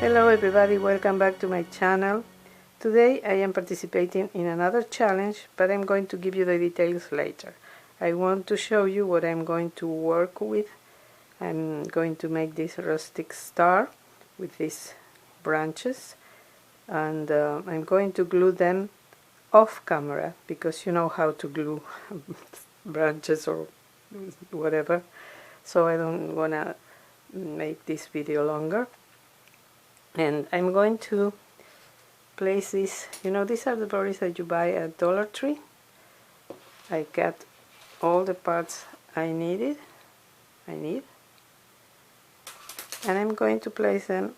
Hello everybody, welcome back to my channel. Today I am participating in another challenge, but I'm going to give you the details later. I want to show you what I'm going to work with. I'm going to make this rustic star with these branches, and I'm going to glue them off camera because you know how to glue branches or whatever, so I don't want to make this video longer. And I'm going to place this, these are the berries that you buy at Dollar Tree. I got all the parts I need, and I'm going to place them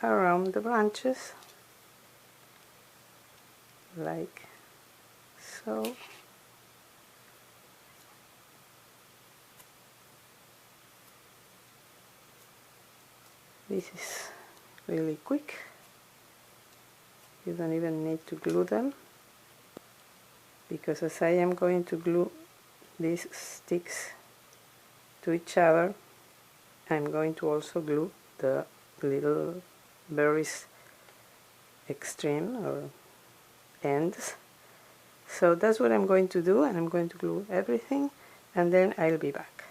around the branches, like so. This is really quick. You don't even need to glue them, because as I am going to glue these sticks to each other, I'm going to also glue the little berries extreme or ends. So that's what I'm going to do, and I'm going to glue everything, and then I'll be back.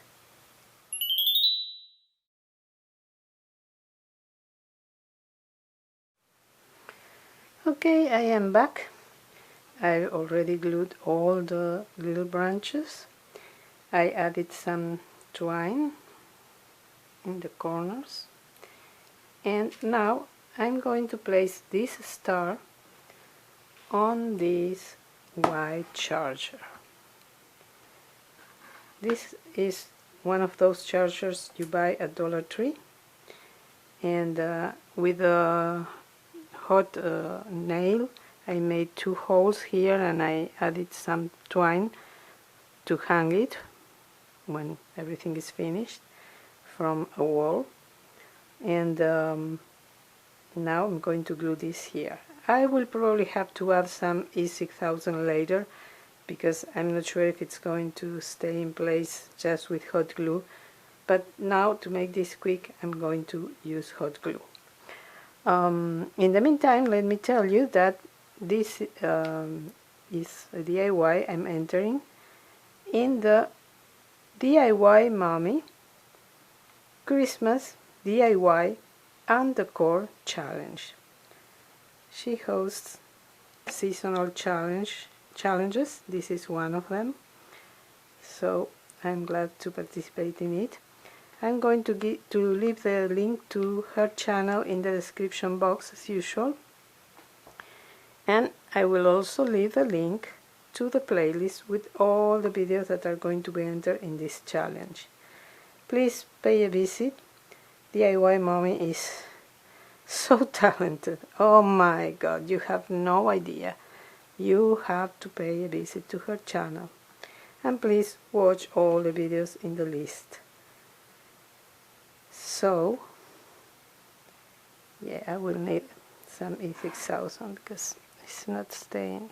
Okay, I am back. I already glued all the little branches. I added some twine in the corners, and now I'm going to place this star on this white charger. This is one of those chargers you buy at Dollar Tree, and with a hot nail I made 2 holes here, and I added some twine to hang it when everything is finished from a wall. And now I'm going to glue this here. I will probably have to add some E6000 later, because I'm not sure if it's going to stay in place just with hot glue, but now to make this quick I'm going to use hot glue. In the meantime, let me tell you that this is a DIY I'm entering in the DIY Mommy Christmas DIY and Decor Challenge. She hosts seasonal challenges. This is one of them, so I'm glad to participate in it. I'm going to leave the link to her channel in the description box as usual, and I will also leave the link to the playlist with all the videos that are going to be entered in this challenge. Please pay a visit. DIY Mommy is so talented. Oh my god, you have no idea. You have to pay a visit to her channel, and please watch all the videos in the list. So yeah, I will need some E6000 because it's not staying.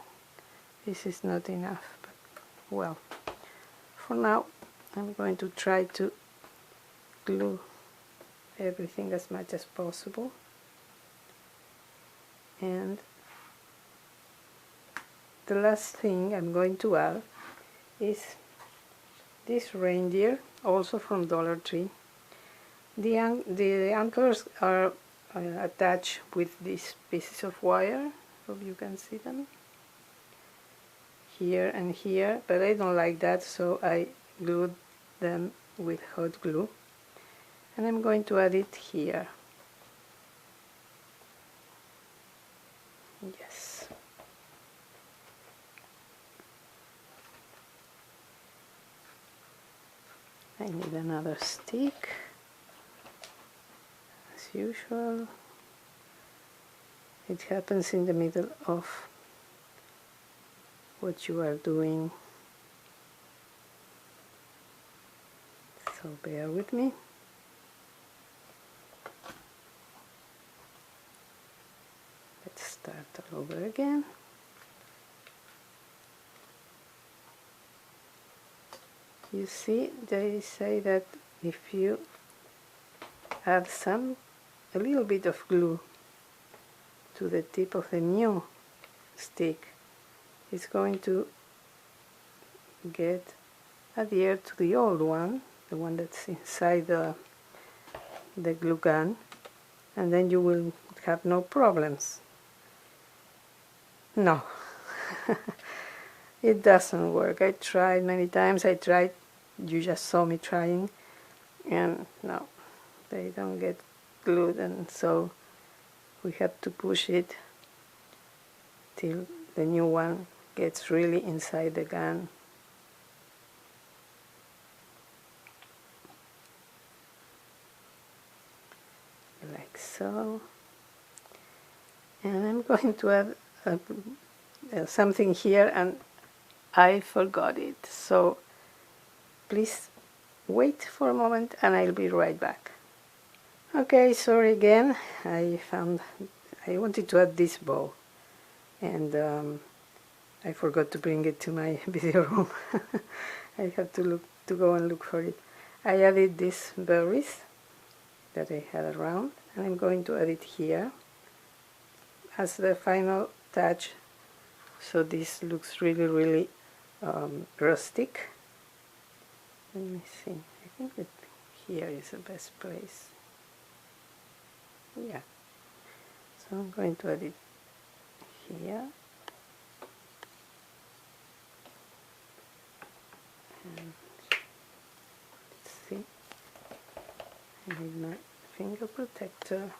This is not enough, but well, for now I'm going to try to glue everything as much as possible. And the last thing I'm going to add is this reindeer, also from Dollar Tree. The antlers are attached with these pieces of wire. Hope you can see them here and here, but I don't like that, so I glued them with hot glue, and I'm going to add it here. Yes. I need another stick, as usual. It happens in the middle of what you are doing, so bear with me. Let's start all over again. You see, they say that if you add a little bit of glue to the tip of the new stick, it's going to get adhered to the old one, the one that's inside the glue gun, and then you will have no problems. No, it doesn't work. I tried many times. You just saw me trying, and no, they don't get glued, and so we have to push it till the new one gets really inside the gun. Like so. And I'm going to add something here, and I forgot it, so please wait for a moment and I'll be right back. Okay, sorry again. I wanted to add this bow, and I forgot to bring it to my video room. I have to go and look for it. I added these berries that I had around, and I'm going to add it here as the final touch, so this looks really rustic. Let me see, I think that here is the best place. Yeah, so I'm going to add it here, and let's see, I need my finger protector.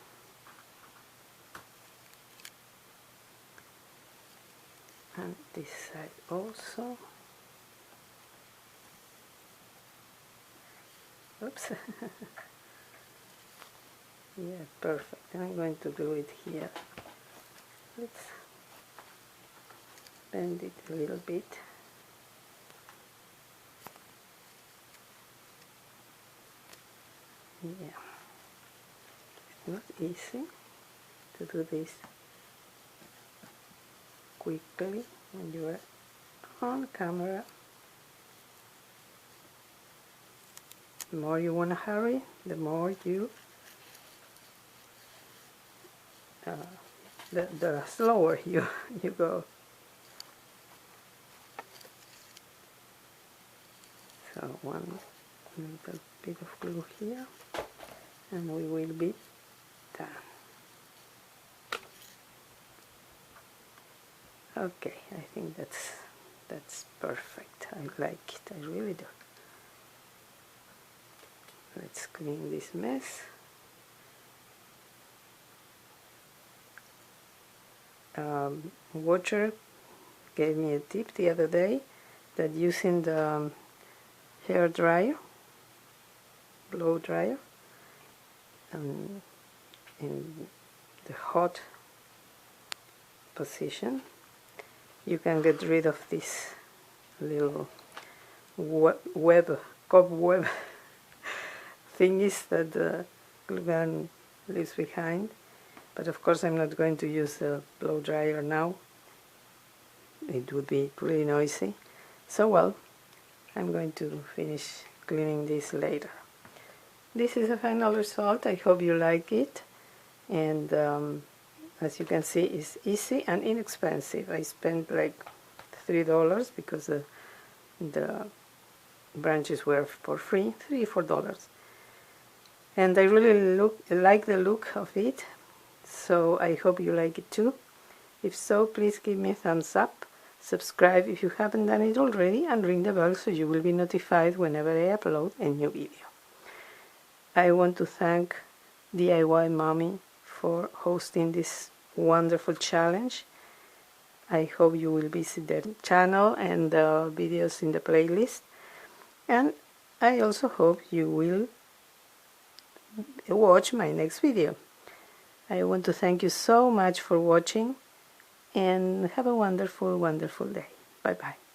And this side also. Oops. Yeah, perfect. And I'm going to glue it here. Let's bend it a little bit. Yeah. It's not easy to do this quickly when you are on camera. The more you want to hurry, the more you the slower you go. So one little bit of glue here, and we will be done. Okay, I think that's perfect. I like it, I really do. Let's clean this mess. Watcher gave me a tip the other day that using the hair dryer, blow dryer, in the hot position, you can get rid of this little cobweb thingies that the glue gun leaves behind. But of course I'm not going to use the blow dryer now. It would be really noisy. So well, I'm going to finish cleaning this later. This is the final result. I hope you like it. And as you can see, it's easy and inexpensive. I spent like $3 because the branches were for free, $3-4. And I really like the look of it, so I hope you like it too. If so, please give me a thumbs up, subscribe if you haven't done it already, and ring the bell so you will be notified whenever I upload a new video. I want to thank DIY Mommy for hosting this wonderful challenge. I hope you will visit their channel and the videos in the playlist, and I also hope you will watch my next video. I want to thank you so much for watching, and have a wonderful day. Bye bye.